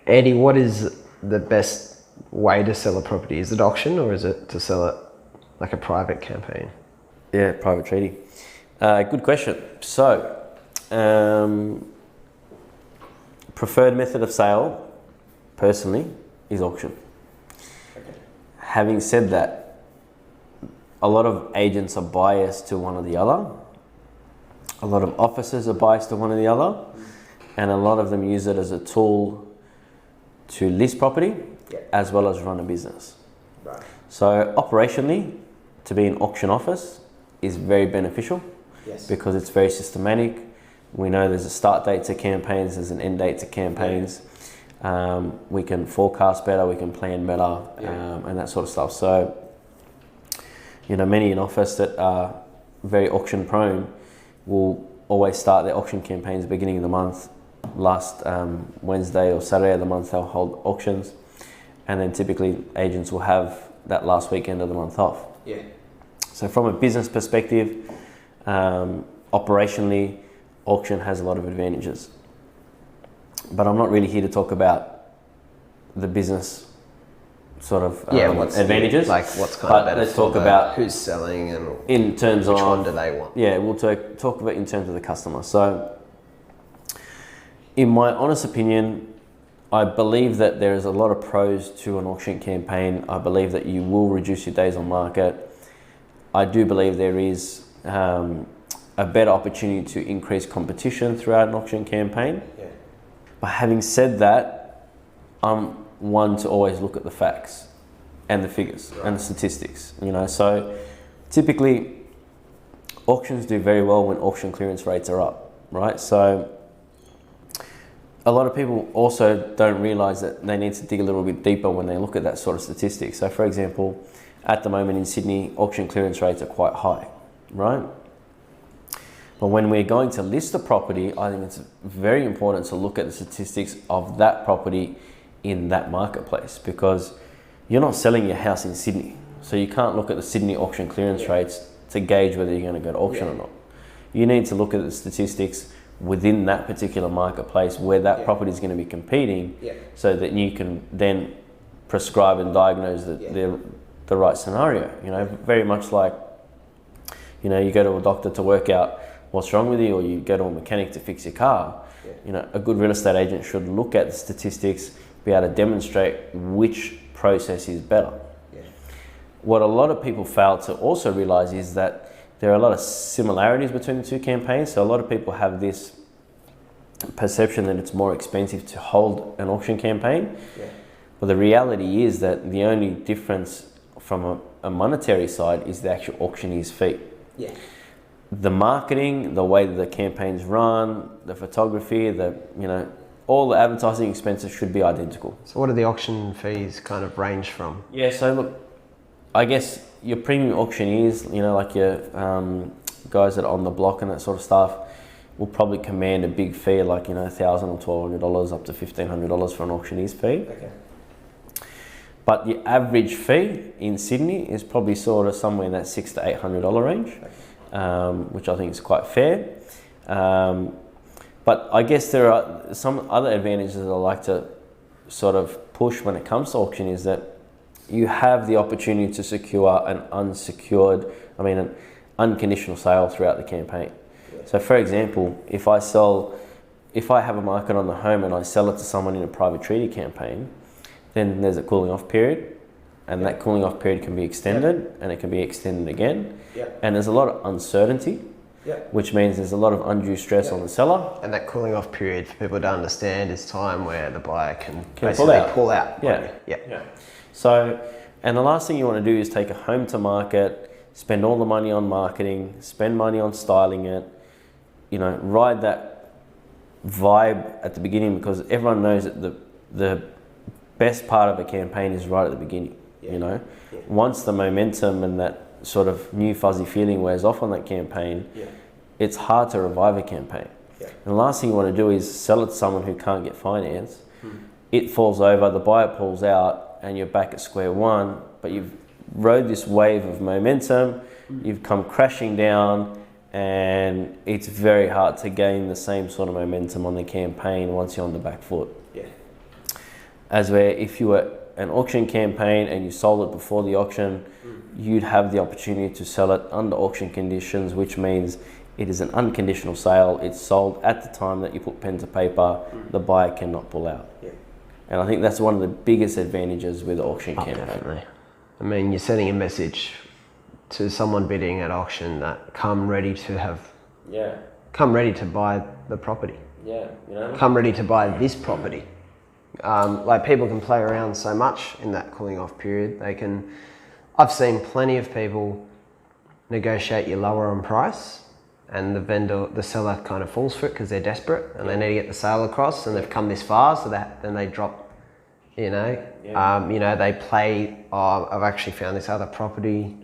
Andy, what is the best way to sell a property? Is it auction or is it to sell it like a private campaign? Yeah, private treaty. Good question. So, preferred method of sale, personally, is auction. Okay. Having said that, a lot of agents are biased to one or the other. A lot of officers are biased to one or the other. And a lot of them use it as a tool to list property, as well as run a business. Right. So operationally, to be an auction office is very beneficial. Yes. Because it's very systematic. We know there's a start date to campaigns, there's an end date to campaigns. We can forecast better, we can plan better, and that sort of stuff. So, many in office that are very auction prone will always start their auction campaigns beginning of the month. Last Wednesday or Saturday of the month, they'll hold auctions, and then typically agents will have that last weekend of the month off. Yeah. So from a business perspective, operationally, auction has a lot of advantages. But I'm not really here to talk about the business sort of advantages. Like what's kind of better. Let's talk about who's selling and in terms which of one do they want. Yeah, we'll talk about in terms of the customer. So, in my honest opinion, I believe that there is a lot of pros to an auction campaign. I believe that you will reduce your days on market. I do believe there is a better opportunity to increase competition throughout an auction campaign. Yeah. But having said that, I'm one to always look at the facts and the figures and the statistics. So typically auctions do very well when auction clearance rates are up, right? So a lot of people also don't realize that they need to dig a little bit deeper when they look at that sort of statistics. So for example, at the moment in Sydney, auction clearance rates are quite high, right? But when we're going to list a property, I think it's very important to look at the statistics of that property in that marketplace, because you're not selling your house in Sydney. So you can't look at the Sydney auction clearance rates to gauge whether you're going to go to auction or not. You need to look at the statistics within that particular marketplace where that property is going to be competing, so that you can then prescribe and diagnose the right scenario. Very much like, you go to a doctor to work out what's wrong with you, or you go to a mechanic to fix your car. A good real estate agent should look at the statistics, be able to demonstrate which process is better. What a lot of people fail to also realize is that there are a lot of similarities between the two campaigns. So a lot of people have this perception that it's more expensive to hold an auction campaign. But the reality is that the only difference from a monetary side is the actual auctioneer's fee. The marketing, the way that the campaigns run, the photography, all the advertising expenses should be identical. So what do the auction fees kind of range from? Yeah, so look, I guess your premium auctioneers, like your guys that are on the block and that sort of stuff, will probably command a big fee, like $1,000 or $1,200 up to $1,500 for an auctioneer's fee. Okay. But the average fee in Sydney is probably sort of somewhere in that $600 to $800 range, which I think is quite fair. But I guess there are some other advantages that I like to sort of push when it comes to auction, is that you have the opportunity to secure an unconditional sale throughout the campaign. So for example, if I have a market on the home and I sell it to someone in a private treaty campaign, then there's a cooling off period, and that cooling off period can be extended, and it can be extended again. And there's a lot of uncertainty, which means there's a lot of undue stress on the seller. And that cooling off period, for people to understand, is time where the buyer can basically pull out. So, and the last thing you want to do is take a home to market, spend all the money on marketing, spend money on styling it, ride that vibe at the beginning, because everyone knows that the best part of a campaign is right at the beginning. Once the momentum and that sort of new fuzzy feeling wears off on that campaign, it's hard to revive a campaign. And the last thing you want to do is sell it to someone who can't get finance. It falls over, the buyer pulls out, and you're back at square one, but you've rode this wave of momentum, you've come crashing down, and it's very hard to gain the same sort of momentum on the campaign once you're on the back foot. as where if you were an auction campaign and you sold it before the auction, you'd have the opportunity to sell it under auction conditions, which means it is an unconditional sale. It's sold at the time that you put pen to paper. The buyer cannot pull out. Yeah. And I think that's one of the biggest advantages with the auction campaign. Definitely. I mean, you're sending a message to someone bidding at auction that come ready to buy the property. Yeah. Come ready to buy this property. Like people can play around so much in that cooling off period. I've seen plenty of people negotiate you lower on price, and the seller kind of falls for it because they're desperate and they need to get the sale across, and they've come this far, so then they drop, they play, I've actually found this other property.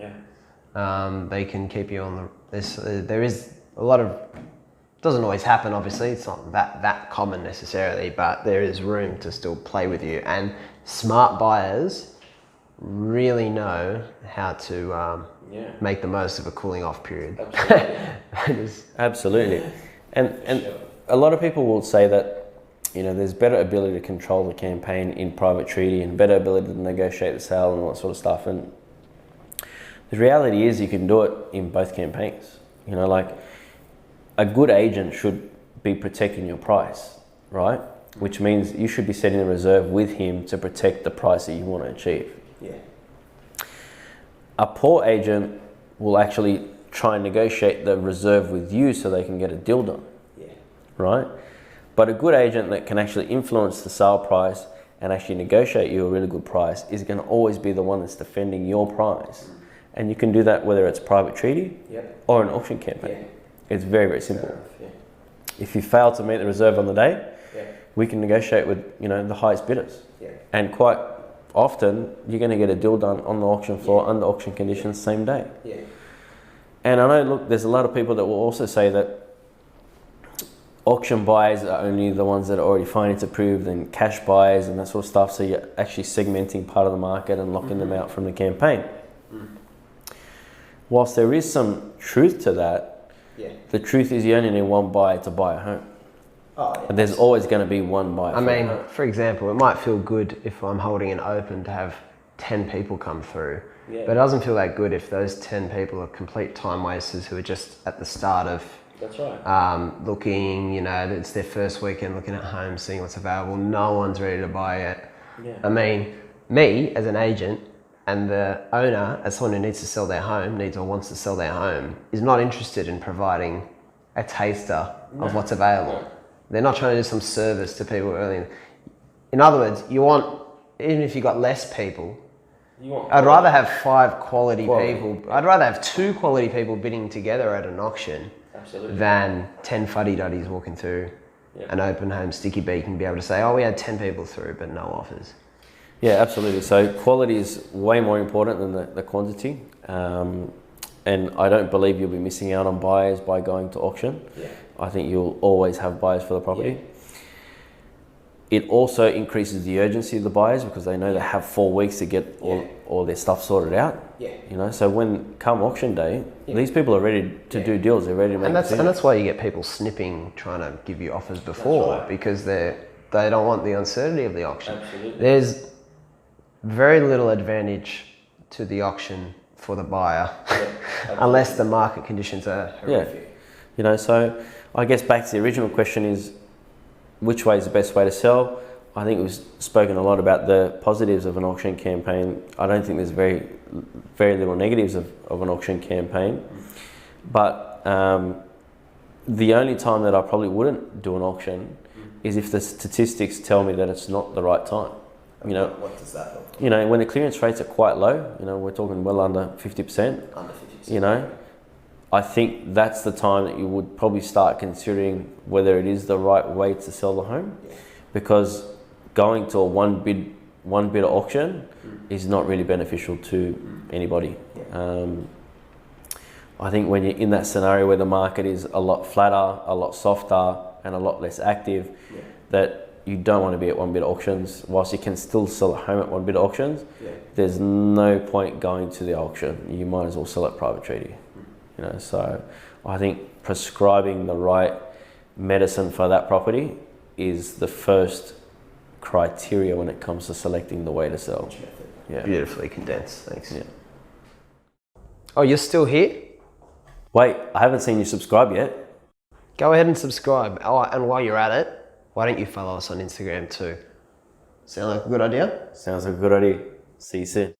They can keep you on there is a lot of, doesn't always happen obviously, it's not that common necessarily, but there is room to still play with you, and smart buyers really know how to make the most of a cooling off period. Absolutely. And a lot of people will say that, there's better ability to control the campaign in private treaty and better ability to negotiate the sale and all that sort of stuff. And the reality is you can do it in both campaigns. Like a good agent should be protecting your price, right? Which means you should be setting a reserve with him to protect the price that you want to achieve. Yeah. A poor agent will actually try and negotiate the reserve with you so they can get a deal done. Yeah. Right? But a good agent that can actually influence the sale price and actually negotiate you a really good price is going to always be the one that's defending your price. And you can do that whether it's private treaty or an auction campaign. Yeah. It's very, very simple. If you fail to meet the reserve on the day, we can negotiate with the highest bidders. And quite often you're going to get a deal done on the auction floor under auction conditions same day. And I know, look, there's a lot of people that will also say that auction buyers are only the ones that are already finance approved and cash buyers and that sort of stuff, so you're actually segmenting part of the market and locking them out from the campaign. Whilst there is some truth to that, the truth is you only need one buyer to buy a home. But there's always going to be one buyer. I mean, for example, it might feel good if I'm holding an open to have 10 people come through, but it doesn't feel that good if those 10 people are complete time wasters who are just at the start of looking, it's their first weekend looking at homes, seeing what's available. No one's ready to buy yet. I mean, me as an agent and the owner, as someone who needs to sell their home, needs or wants to sell their home, is not interested in providing a taster of what's available. They're not trying to do some service to people early. In other words, even if you got less people, I'd rather have 5 quality people. I'd rather have 2 quality people bidding together at an auction than 10 fuddy-duddies walking through an open home sticky beak and be able to say, we had 10 people through, but no offers. Yeah, absolutely. So quality is way more important than the quantity. And I don't believe you'll be missing out on buyers by going to auction. I think you'll always have buyers for the property. It also increases the urgency of the buyers because they know they have 4 weeks to get all their stuff sorted out. So when come auction day, these people are ready to do deals. They're ready to make decisions. And that's why you get people snipping, trying to give you offers before, because they don't want the uncertainty of the auction. There's very little advantage to the auction for the buyer unless the market conditions are horrific. So I guess back to the original question is, which way is the best way to sell? I think we've spoken a lot about the positives of an auction campaign. I don't think there's very, very little negatives of an auction campaign. But the only time that I probably wouldn't do an auction is if the statistics tell me that it's not the right time. What does that look like? When the clearance rates are quite low, we're talking well under 50%. Under 50%. I think that's the time that you would probably start considering whether it is the right way to sell the home, because going to a one bid auction is not really beneficial to anybody. I think when you're in that scenario where the market is a lot flatter, a lot softer, and a lot less active, that you don't want to be at one bid auctions. Whilst you can still sell a home at one bid auctions, there's no point going to the auction. You might as well sell it private treaty. So I think prescribing the right medicine for that property is the first criteria when it comes to selecting the way to sell. Yeah. Beautifully condensed. Thanks. Yeah. Oh, you're still here? Wait, I haven't seen you subscribe yet. Go ahead and subscribe. Oh, and while you're at it, why don't you follow us on Instagram too? Sound like a good idea? Sounds like a good idea. See you soon.